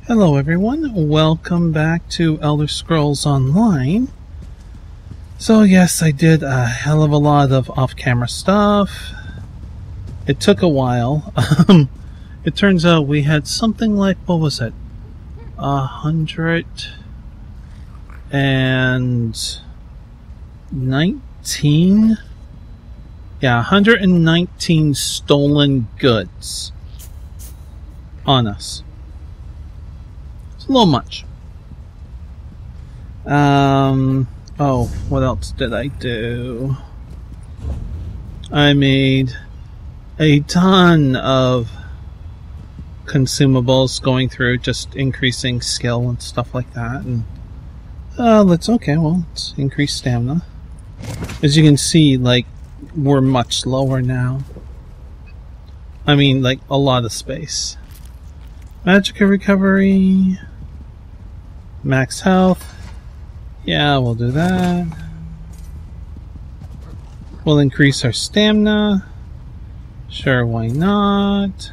Hello everyone, welcome back to Elder Scrolls Online. So yes, I did a hell of a lot of off-camera stuff. It took a while. It turns out we had something like, what was it? 119? Yeah, 119 stolen goods on us. It's a little much. Oh, what else did I do? I made a ton of consumables going through, just increasing skill and stuff like that. And let's increase stamina. As you can see, like, we're much lower now. I mean, like, a lot of space. Magicka recovery. Max health. Yeah, we'll do that. We'll increase our stamina. Sure, why not?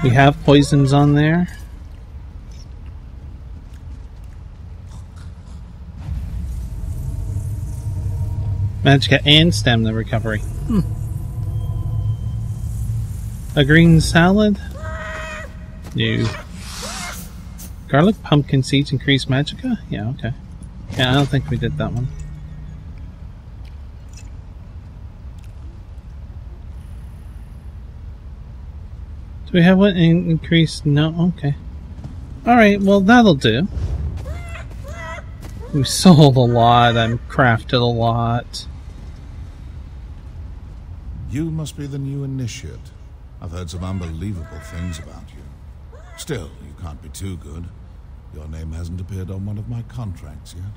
We have poisons on there. Magicka and stamina recovery. A green salad? No. Garlic pumpkin seeds increase magicka? Yeah, okay. Yeah, I don't think we did that one. Do we have one increased? No, okay. Alright, well that'll do. We sold a lot, I've crafted a lot. You must be the new initiate. I've heard some unbelievable things about you. Still, you can't be too good. Your name hasn't appeared on one of my contracts yet.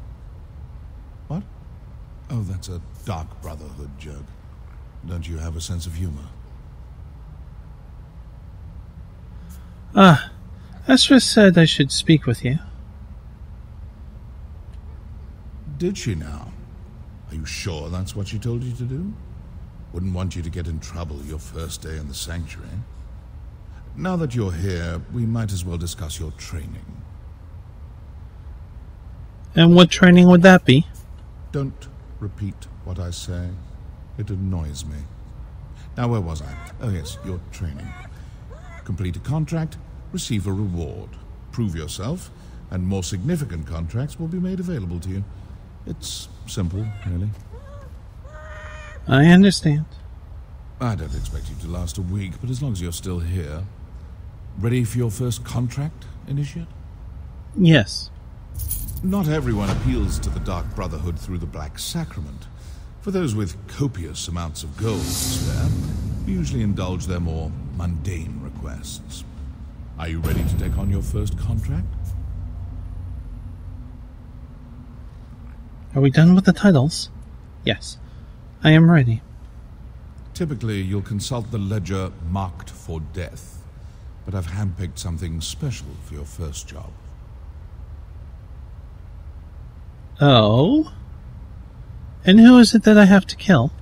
What? Oh, that's a Dark Brotherhood joke. Don't you have a sense of humor? Estra said I should speak with you. Did she now? Are you sure that's what she told you to do? Wouldn't want you to get in trouble your first day in the sanctuary. Now that you're here, we might as well discuss your training. And what training would that be? Don't repeat what I say. It annoys me. Now, where was I? Oh yes, your training. Complete a contract, receive a reward. Prove yourself, and more significant contracts will be made available to you. It's simple, really. I understand. I don't expect you to last a week, but as long as you're still here. Ready for your first contract, Initiate? Yes. Not everyone appeals to the Dark Brotherhood through the Black Sacrament. For those with copious amounts of gold to spare, we usually indulge their more mundane requests. Are you ready to take on your first contract? Are we done with the titles? Yes. I am ready. Typically, you'll consult the ledger marked for death, but I've handpicked something special for your first job. Oh? And who is it that I have to kill?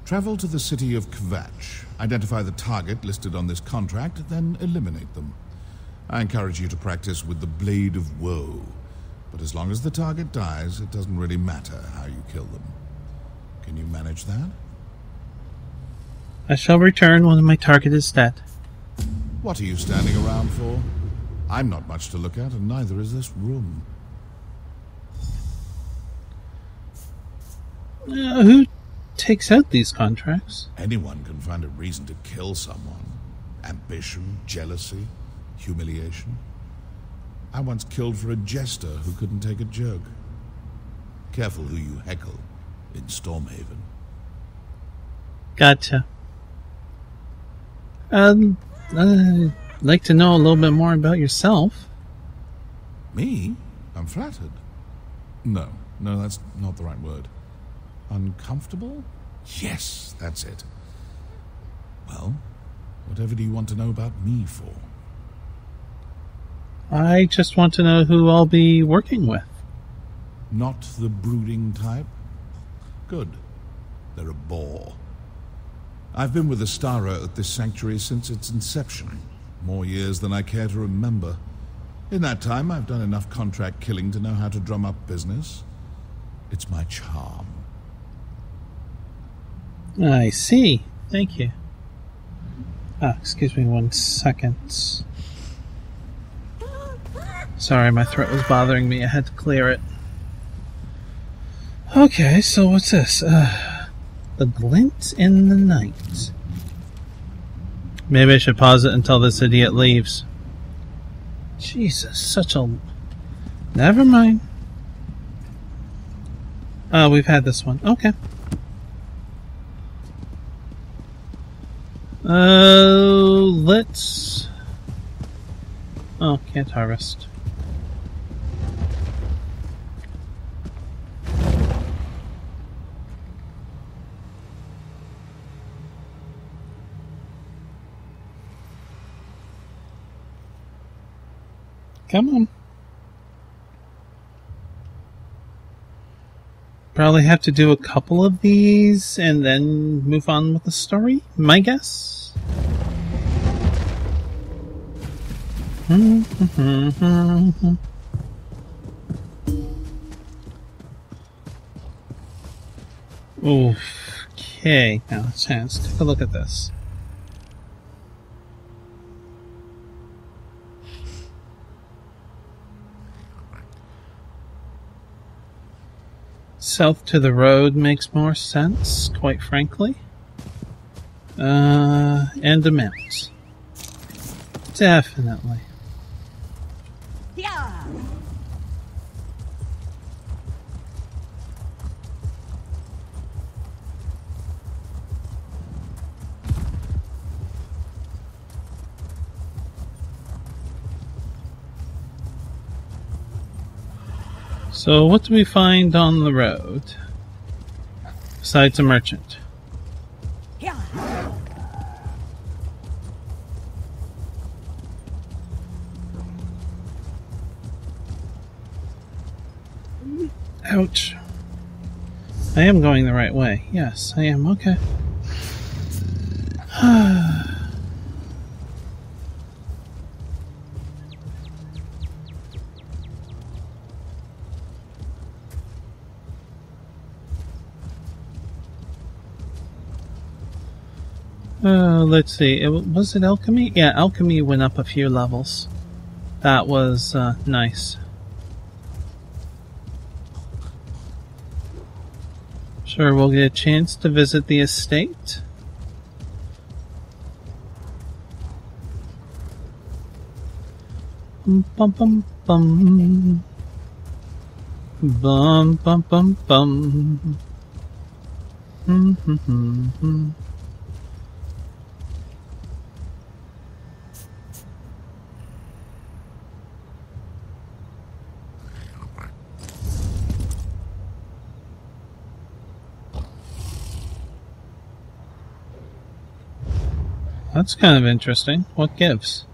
Travel to the city of Kvatch, identify the target listed on this contract, then eliminate them. I encourage you to practice with the Blade of Woe, but as long as the target dies, it doesn't really matter how you kill them. Can you manage that? I shall return when my target is dead. What are you standing around for? I'm not much to look at, and neither is this room. Who takes out these contracts? Anyone can find a reason to kill someone. Ambition, jealousy, humiliation. I once killed for a jester who couldn't take a joke. Careful who you heckle in Stormhaven. Gotcha. I'd like to know a little bit more about yourself. Me? I'm flattered. No, that's not the right word. Uncomfortable? Yes, that's it. Well, whatever do you want to know about me for? I just want to know who I'll be working with. Not the brooding type? Good. They're a bore. I've been with Astara at this sanctuary since its inception. More years than I care to remember. In that time, I've done enough contract killing to know how to drum up business. It's my charm. I see. Thank you. Ah, excuse me 1 second. Sorry, my throat was bothering me. I had to clear it. Okay, so what's this? The glint in the night. Maybe I should pause it until this idiot leaves. Jesus, such a... Never mind. Oh, we've had this one. Okay. Let's... Oh, can't harvest. Come on. Probably have to do a couple of these and then move on with the story, my guess. Okay, now let's take a look at this. South to the road makes more sense, quite frankly. And amount. Definitely. Yeah. So what do we find on the road? Besides a merchant. Yeah. Ouch. I am going the right way. Yes, I am. Okay. Let's see. Was it alchemy? Yeah, alchemy went up a few levels. That was nice. Sure, we'll get a chance to visit the estate. Bum bum bum. Bum bum bum bum. That's kind of interesting. What gives?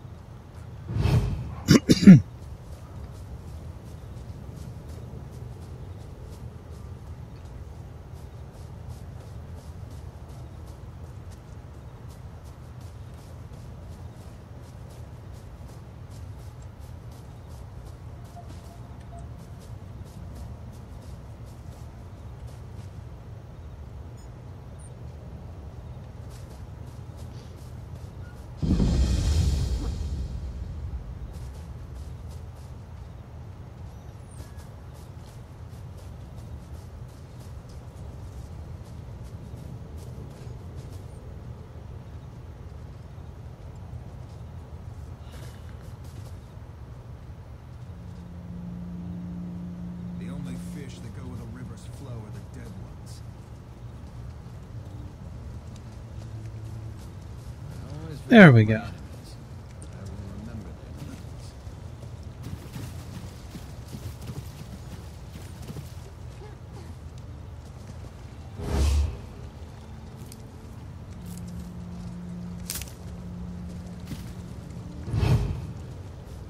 There we go.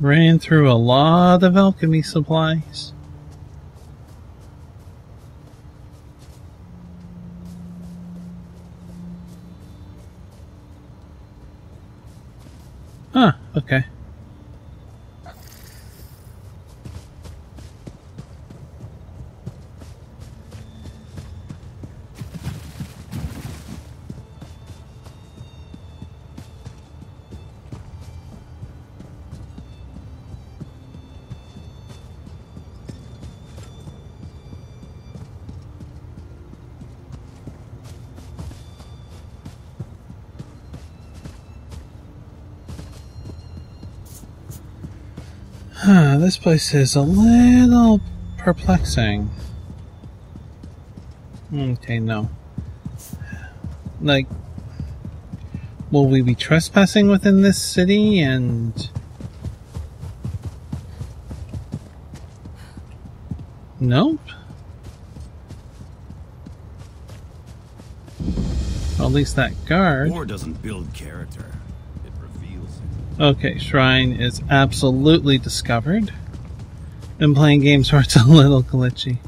Ran through a lot of alchemy supplies. Huh, okay. This place is a little perplexing. Okay, no. Like, will we be trespassing within this city and... Nope. Well, at least that guard. War doesn't build character. It reveals it. Okay, shrine is absolutely discovered. Been playing games where it's a little glitchy.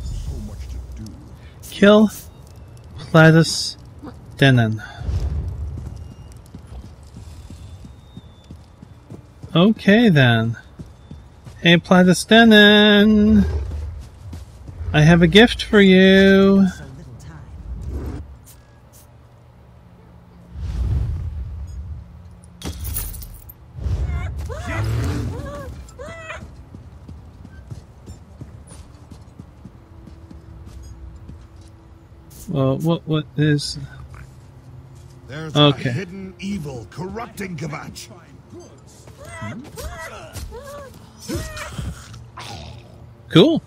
So much to do. Kill Platus Denon. Okay then. Hey Platus Denon, I have a gift for you. So little time. Well, what is... There's Okay. a hidden evil corrupting Kvatch. Cool.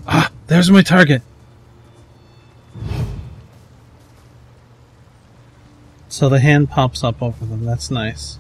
Ah, there's my target. So the hand pops up over them. That's nice.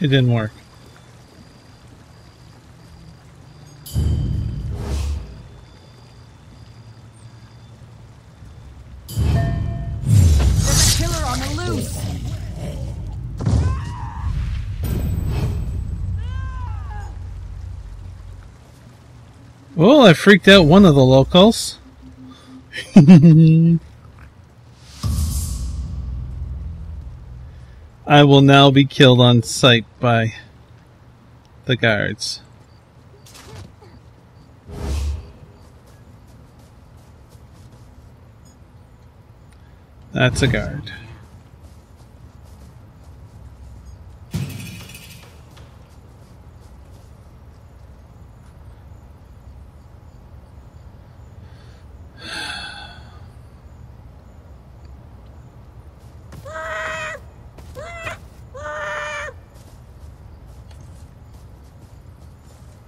It didn't work. There's a killer on the loose. Well, I freaked out one of the locals. I will now be killed on sight by the guards. That's a guard.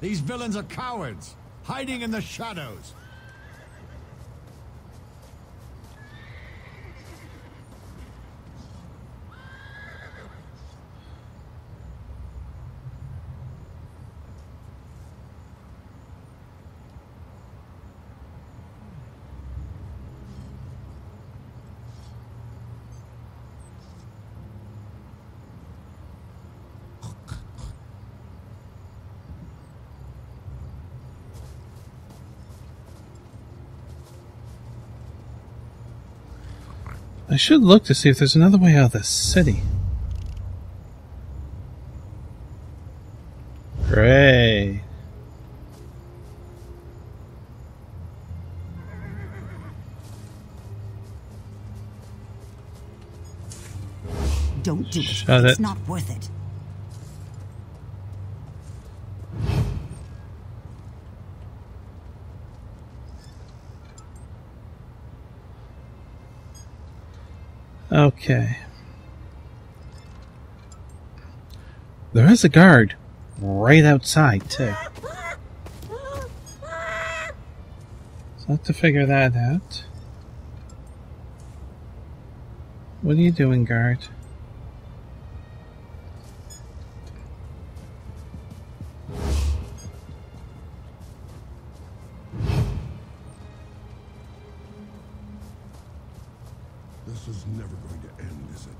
These villains are cowards, hiding in the shadows. I should look to see if there's another way out of this city. Great. Don't do it. Shut It's it. not worth it. Okay. There is a guard right outside, too. So I have to figure that out. What are you doing, guard? This is never going to end, is it?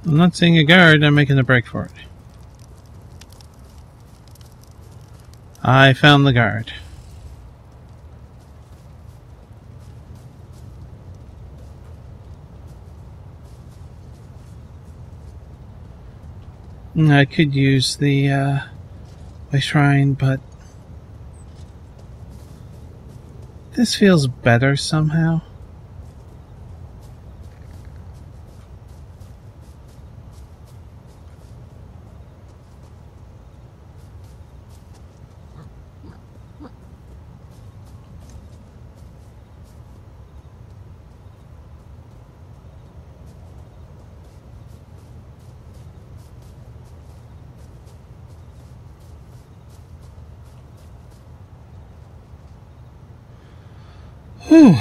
I'm not seeing a guard, I'm making a break for it. I found the guard. I could use the my shrine, but this feels better somehow. Whew.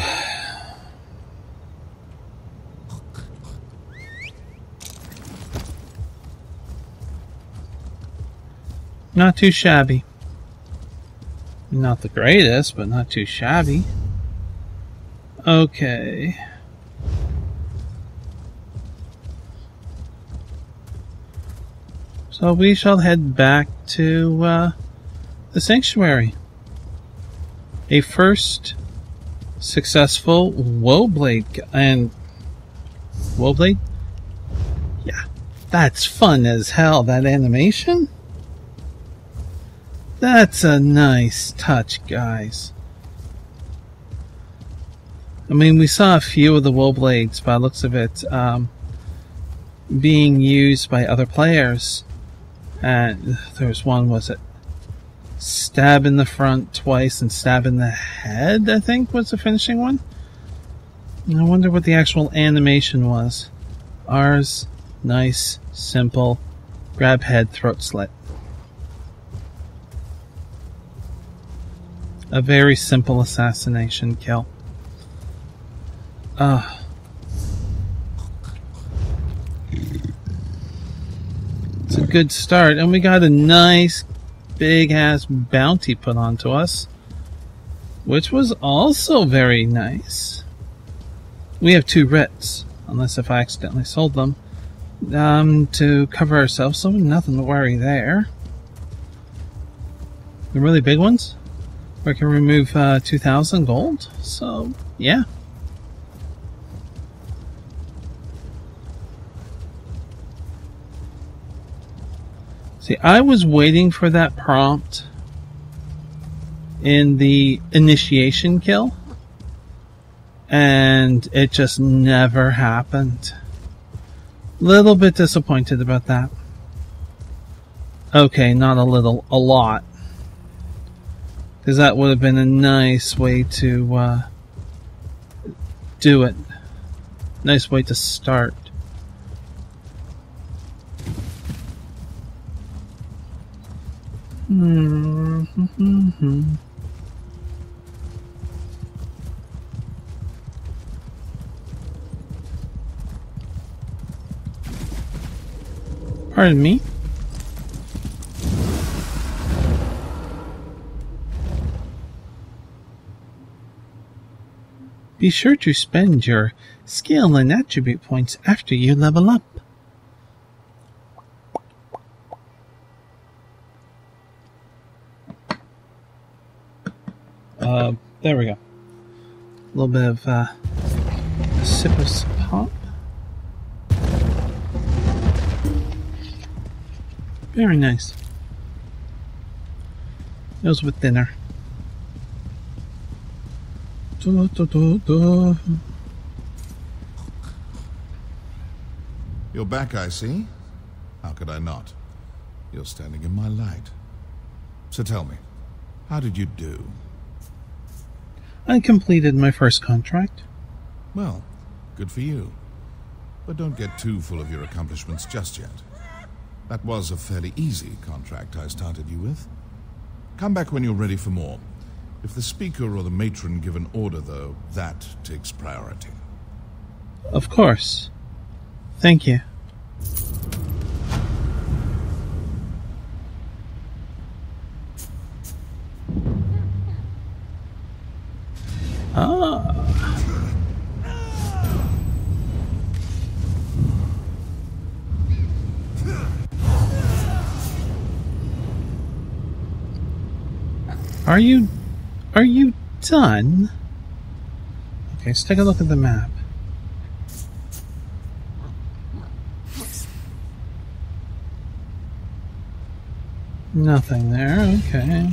Not too shabby. Not the greatest, but not too shabby. Okay. So we shall head back to the sanctuary. A first successful Woeblade and Woeblade? Yeah, that's fun as hell, that animation. That's a nice touch, guys. I mean, we saw a few of the Woeblades by the looks of it being used by other players. And there was one, was it stab in the front twice and stab in the head, I think was the finishing one. And I wonder what the actual animation was. Ours, nice, simple, grab head, throat slit. A very simple assassination kill. It's a good start, and we got a nice big ass bounty put onto us, which was also very nice. We have 2 writs, unless if I accidentally sold them, to cover ourselves, so nothing to worry there. The really big ones, where I can remove 2,000 gold, so yeah. See, I was waiting for that prompt in the initiation kill, and it just never happened. Little bit disappointed about that. Okay, not a little, a lot. Because that would have been a nice way to do it. Nice way to start. Pardon me. Be sure to spend your skill and attribute points after you level up. There we go. A little bit of a sip of some pop. Very nice. Goes with dinner. You're back, I see. How could I not? You're standing in my light. So tell me, how did you do? I completed my first contract. Well, good for you. But don't get too full of your accomplishments just yet. That was a fairly easy contract I started you with. Come back when you're ready for more. If the speaker or the matron give an order, though, that takes priority. Of course. Thank you. Ah. Are you done? Okay, let's take a look at the map. Nothing there, okay.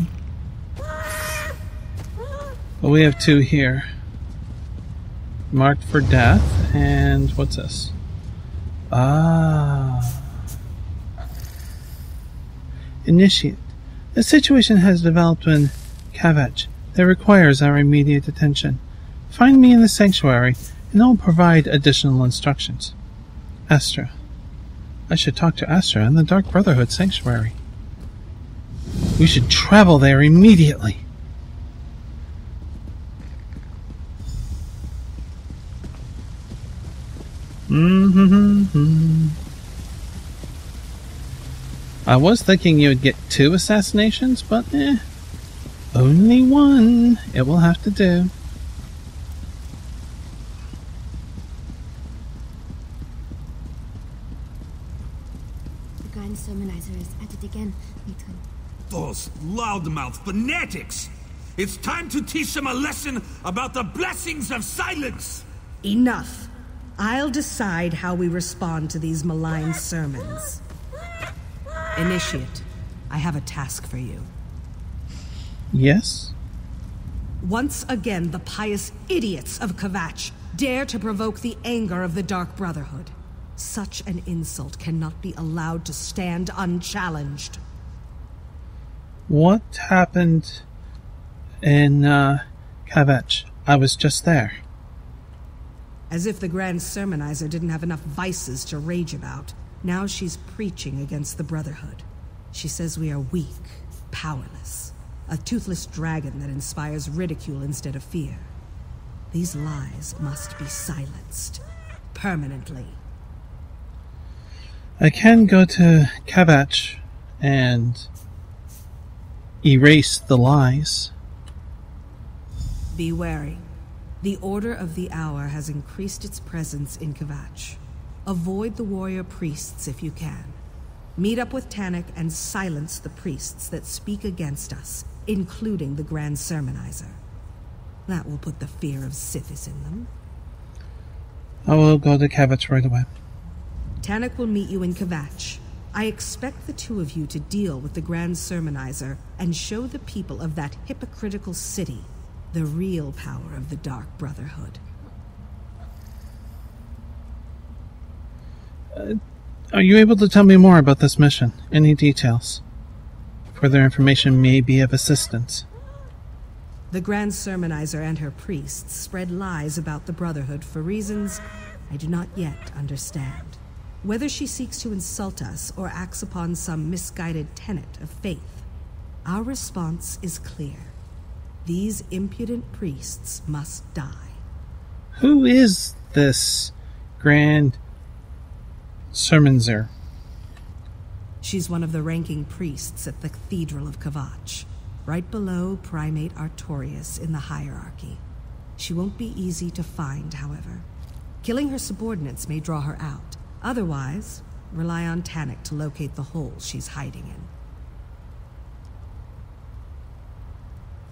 But we have two here. Marked for death, and what's this? Ah. Initiate. The situation has developed in Kavach that requires our immediate attention. Find me in the sanctuary, and I'll provide additional instructions. Astra. I should talk to Astra in the Dark Brotherhood sanctuary. We should travel there immediately. I was thinking you would get 2 assassinations, but only 1. It will have to do. The Grand Sermonizer is at it again, Ethan. Those loudmouth fanatics! It's time to teach them a lesson about the blessings of silence! Enough. I'll decide how we respond to these malign sermons. Initiate, I have a task for you. Yes? Once again, the pious idiots of Kavach dare to provoke the anger of the Dark Brotherhood. Such an insult cannot be allowed to stand unchallenged. What happened in Kavach? I was just there. As if the Grand Sermonizer didn't have enough vices to rage about. Now she's preaching against the Brotherhood. She says we are weak, powerless. A toothless dragon that inspires ridicule instead of fear. These lies must be silenced. Permanently. I can go to Kavach and erase the lies. Be wary. The Order of the Hour has increased its presence in Kavach. Avoid the warrior priests if you can. Meet up with Tannic and silence the priests that speak against us, including the Grand Sermonizer. That will put the fear of Sithis in them. I will go to Kavach right away. Tannic will meet you in Kavach. I expect the two of you to deal with the Grand Sermonizer and show the people of that hypocritical city the real power of the Dark Brotherhood. Are you able to tell me more about this mission? Any details? Further information may be of assistance. The Grand Sermonizer and her priests spread lies about the Brotherhood for reasons I do not yet understand. Whether she seeks to insult us or acts upon some misguided tenet of faith, our response is clear. These impudent priests must die. Who is this Grand Sermonizer? She's one of the ranking priests at the Cathedral of Kavach, right below Primate Artorius in the hierarchy. She won't be easy to find, however. Killing her subordinates may draw her out. Otherwise, rely on Tannic to locate the hole she's hiding in.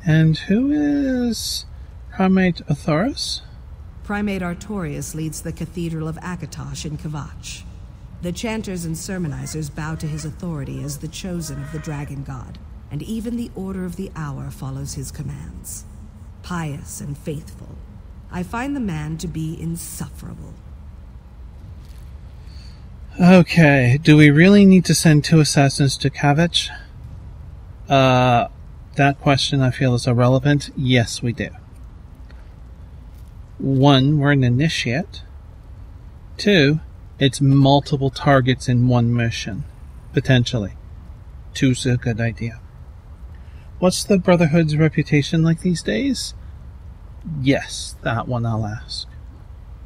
And who is Primate Artorius? Primate Artorius leads the Cathedral of Akatosh in Kavach. The chanters and sermonizers bow to his authority as the chosen of the Dragon God, and even the Order of the Hour follows his commands. pious and faithful. I find the man to be insufferable. Okay, do we really need to send 2 assassins to Kavich? That question I feel is irrelevant. Yes, we do. 1, we're an initiate. 2, it's multiple targets in one mission. Potentially. 2's a good idea. What's the Brotherhood's reputation like these days? Yes, that one I'll ask.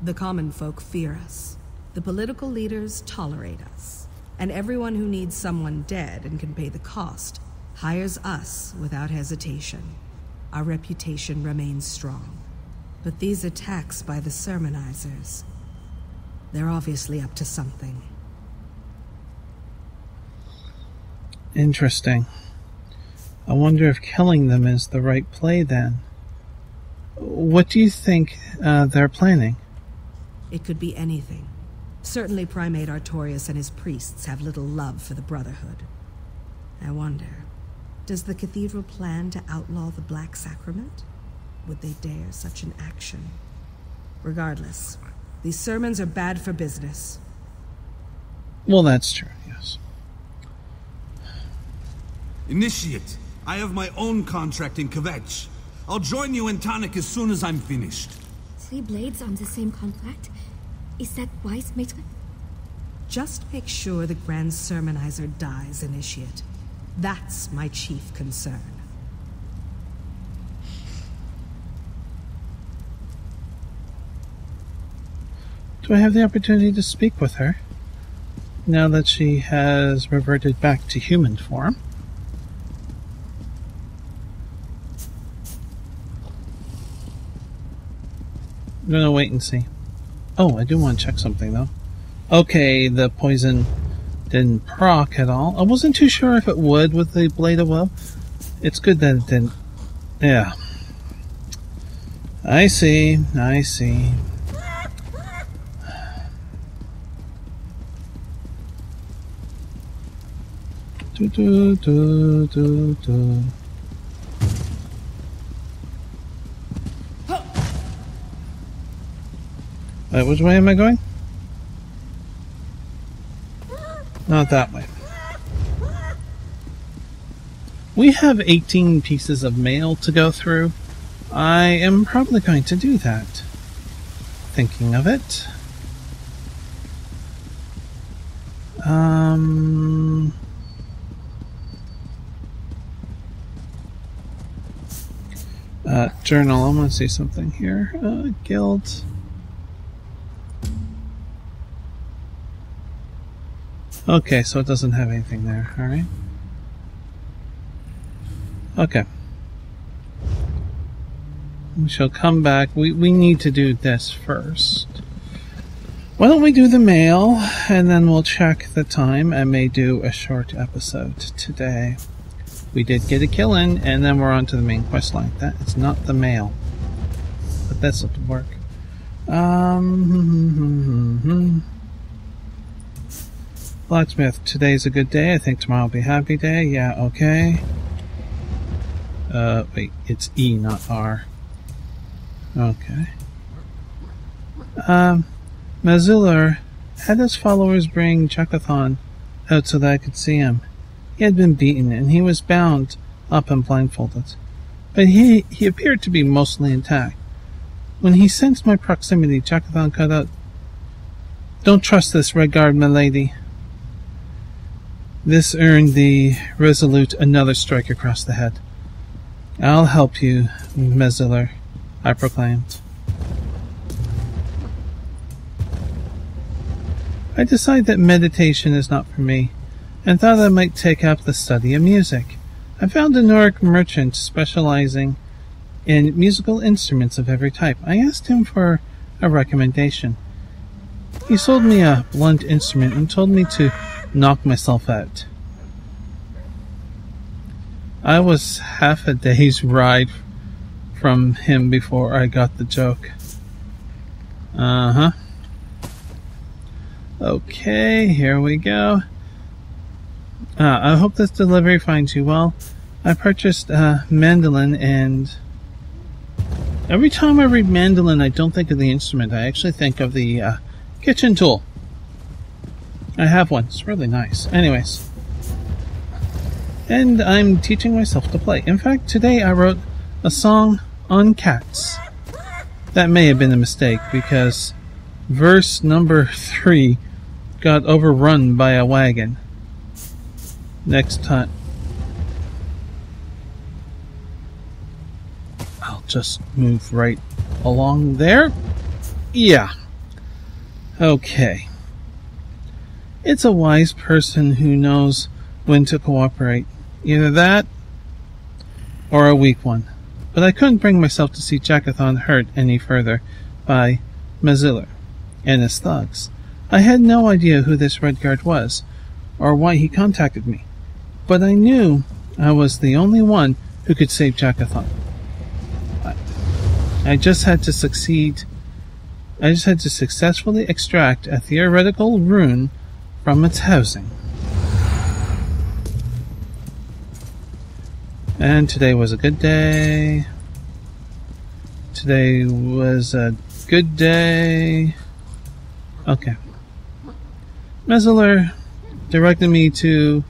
The common folk fear us. The political leaders tolerate us. And everyone who needs someone dead and can pay the cost hires us without hesitation. Our reputation remains strong. But these attacks by the sermonizers, they're obviously up to something. Interesting. I wonder if killing them is the right play then. What do you think they're planning? It could be anything. Certainly Primate Artorias and his priests have little love for the Brotherhood. I wonder, does the Cathedral plan to outlaw the Black Sacrament? Would they dare such an action? Regardless, these sermons are bad for business. Well, that's true, yes. Initiate, I have my own contract in Kvetch. I'll join you in Tonic as soon as I'm finished. 3 blades on the same contract? Is that wise, Maître? Just make sure the Grand Sermonizer dies, Initiate. That's my chief concern. Do I have the opportunity to speak with her, now that she has reverted back to human form? I'm gonna wait and see. Oh, I do want to check something, though. Okay, the poison didn't proc at all. I wasn't too sure if it would with the Blade of Woe. It's good that it didn't. Yeah. I see. I see. Do, do, do, do. Wait, which way am I going? Not that way. We have 18 pieces of mail to go through. I am probably going to do that. Thinking of it. Journal, I want to see something here. Guild. Okay, so it doesn't have anything there, alright. Okay. We shall come back. We need to do this first. Why don't we do the mail, and then we'll check the time. I may do a short episode today. We did get a kill in, and then we're on to the main quest line. That is not the mail. But this will work. Blacksmith, today's a good day. I think tomorrow will be a happy day. Yeah, okay. Wait, it's E, not R. Okay. Mazulur had his followers bring Chakathon out so that I could see him. He had been beaten, and he was bound up and blindfolded. But he appeared to be mostly intact. When he sensed my proximity, Chakathon cut out, "Don't trust this Red Guard, my lady." This earned the Resolute another strike across the head. "I'll help you, Mazulur," I proclaimed. I decided that meditation is not for me, and thought I might take up the study of music. I found a Noric merchant specializing in musical instruments of every type. I asked him for a recommendation. He sold me a blunt instrument and told me to knock myself out. I was half a day's ride from him before I got the joke. Okay, here we go. I hope this delivery finds you well. I purchased a mandolin and Every time I read mandolin, I don't think of the instrument. I actually think of the kitchen tool. I have one. It's really nice. Anyways. And I'm teaching myself to play. In fact, today I wrote a song on cats. That may have been a mistake because verse number 3 got overrun by a wagon. Next time, I'll just move right along there. Yeah. Okay. It's a wise person who knows when to cooperate. Either that or a weak one. But I couldn't bring myself to see Jackathon hurt any further by Maziller and his thugs. I had no idea who this Redguard was, or why he contacted me. But I knew I was the only one who could save Jackathon. I just had to succeed. I just had to successfully extract a theoretical rune from its housing. And today was a good day. Today was a good day. Okay. Maziller directed me to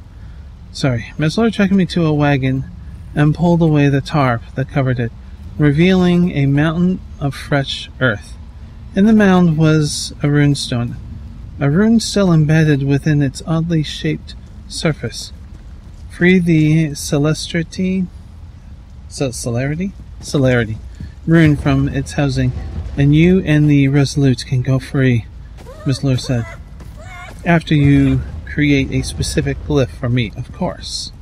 a wagon and pulled away the tarp that covered it, revealing a mountain of fresh earth. In the mound was a runestone, a rune still embedded within its oddly shaped surface. Free the celerity rune from its housing, and you and the Resolute can go free, Miss Lure said. After you create a specific glyph for me, of course.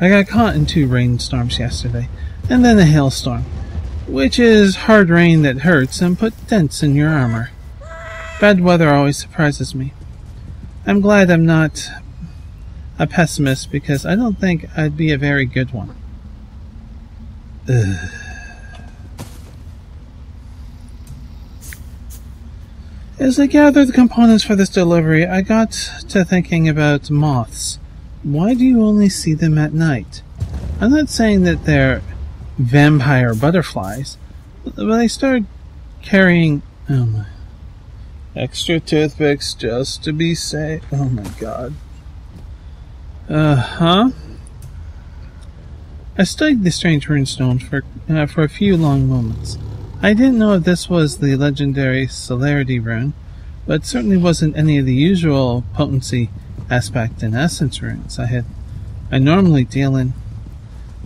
I got caught in 2 rainstorms yesterday, and then a hailstorm, which is hard rain that hurts and put dents in your armor. Bad weather always surprises me. I'm glad I'm not a pessimist because I don't think I'd be a very good one. Ugh. As I gathered the components for this delivery, I got to thinking about moths. Why do you only see them at night? I'm not saying that they're vampire butterflies, but I started carrying extra toothpicks just to be safe. Oh my god. I studied the strange runestone for a few long moments. I didn't know if this was the legendary celerity rune, but it certainly wasn't any of the usual potency, aspect, and essence runes I normally deal in.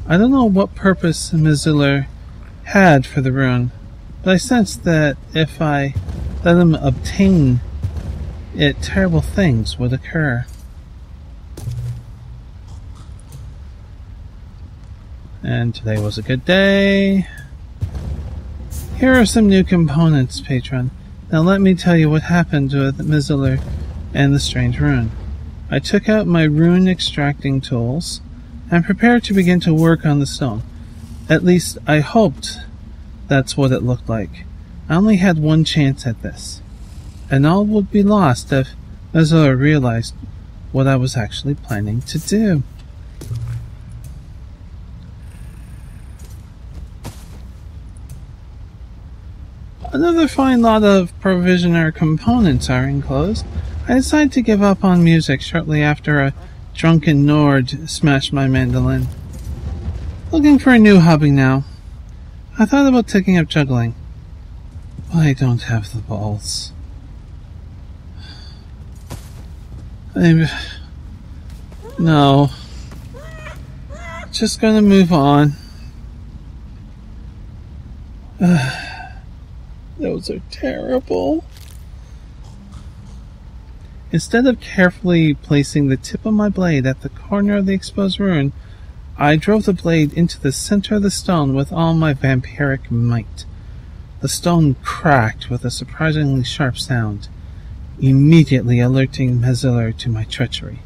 I don't know what purpose Maziller had for the rune, but I sensed that if I let him obtain it, terrible things would occur. And today was a good day. Here are some new components, patron. Now let me tell you what happened with Maziller and the strange rune. I took out my rune extracting tools and prepared to begin to work on the stone. At least I hoped that's what it looked like. I only had one chance at this, and all would be lost if Maziller realized what I was actually planning to do. Another fine lot of provisioner components are enclosed. I decided to give up on music shortly after a drunken Nord smashed my mandolin. Looking for a new hobby now. I thought about taking up juggling, but I don't have the balls. No. Just gonna move on. Those are terrible. Instead of carefully placing the tip of my blade at the corner of the exposed rune, I drove the blade into the center of the stone with all my vampiric might. The stone cracked with a surprisingly sharp sound, immediately alerting Maziller to my treachery.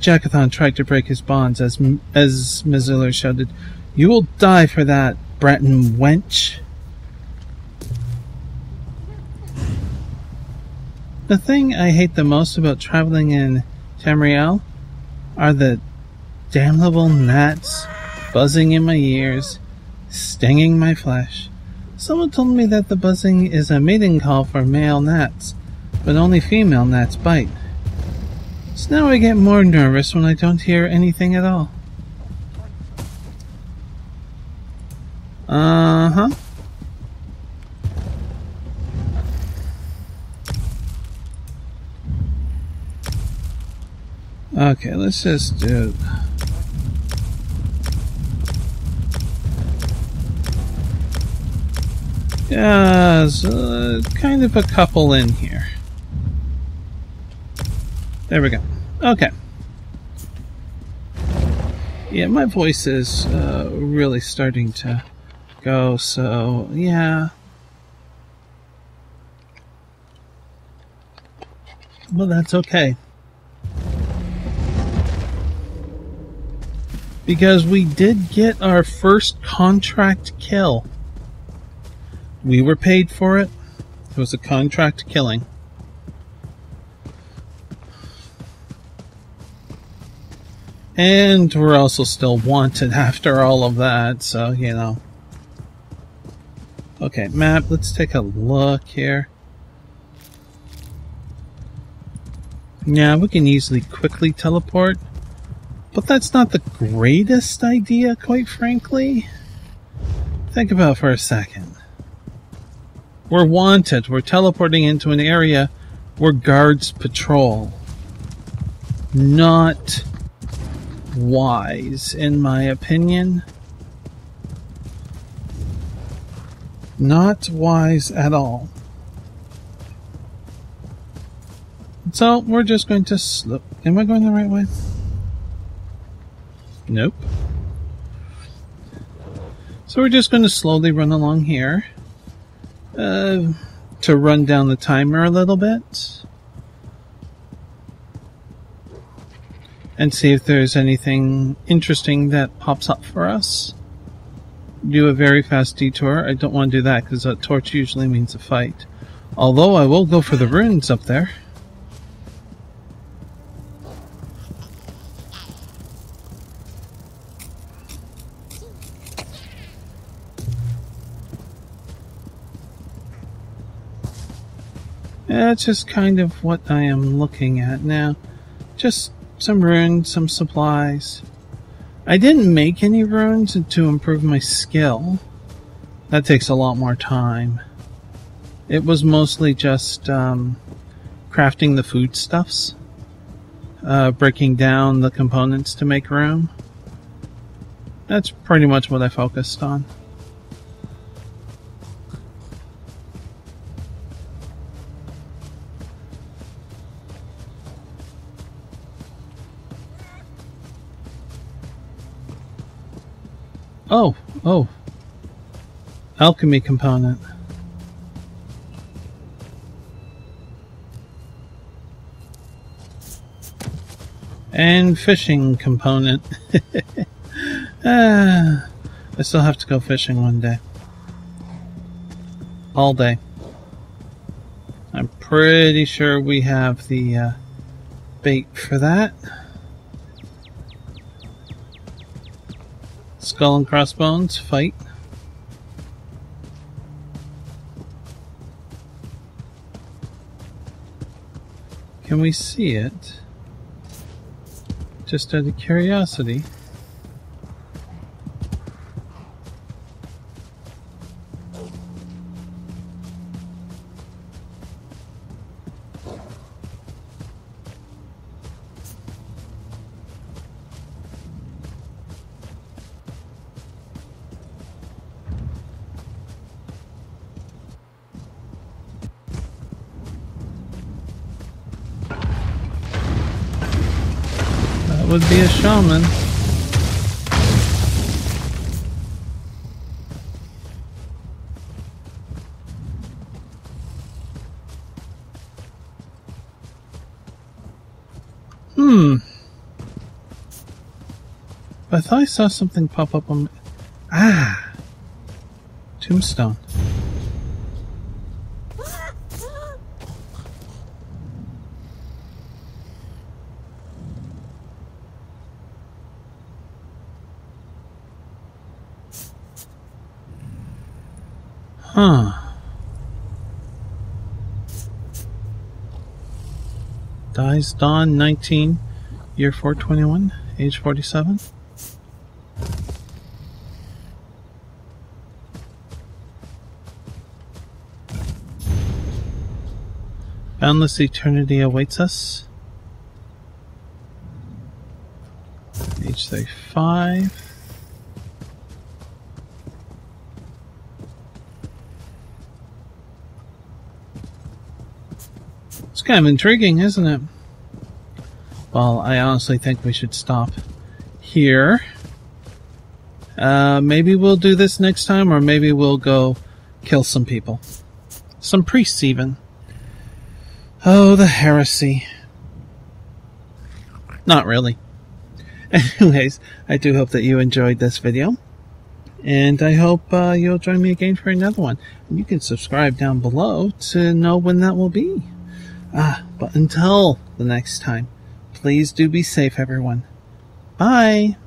Jackathon tried to break his bonds as Maziller shouted, "You will die for that, Breton wench!" The thing I hate the most about traveling in Tamriel are the damnable gnats buzzing in my ears, stinging my flesh. Someone told me that the buzzing is a mating call for male gnats, but only female gnats bite. So now I get more nervous when I don't hear anything at all. Uh-huh. Okay, let's just do... Yeah, there's kind of a couple in here. There we go. Okay. Yeah, my voice is really starting to go, so yeah. Well, that's okay. Because we did get our first contract kill. We were paid for it. It was a contract killing. And we're also still wanted after all of that, so, you know. Okay, map, let's take a look here. Yeah, we can easily quickly teleport. But that's not the greatest idea, quite frankly. Think about it for a second. We're wanted. We're teleporting into an area where guards patrol. Not wise, in my opinion. Not wise at all. So, we're just going to slow... Am I going the right way? Nope. So we're just going to slowly run along here. To run down the timer a little bit. And see if there's anything interesting that pops up for us. Do a very fast detour. I don't want to do that because a torch usually means a fight. Although I will go for the runes up there. That's just kind of what I am looking at now. Just some runes, some supplies. I didn't make any runes to improve my skill. That takes a lot more time. It was mostly just crafting the foodstuffs. Breaking down the components to make room. That's pretty much what I focused on. Oh. Alchemy component. And fishing component. I still have to go fishing one day. All day. I'm pretty sure we have the bait for that. Skull and crossbones, fight. Can we see it? Just out of curiosity. Would be a shaman. I thought I saw something pop up on... Tombstone. Huh. Dies Dawn 19, year 421, age 47. Boundless eternity awaits us. Age 35. It's kind of intriguing, isn't it? Well, I honestly think we should stop here. Maybe we'll do this next time, or maybe we'll go kill some people. Some priests, even. Oh, the heresy. Not really. Anyways, I do hope that you enjoyed this video. And I hope you'll join me again for another one. And you can subscribe down below to know when that will be. But until the next time, please do be safe, everyone. Bye!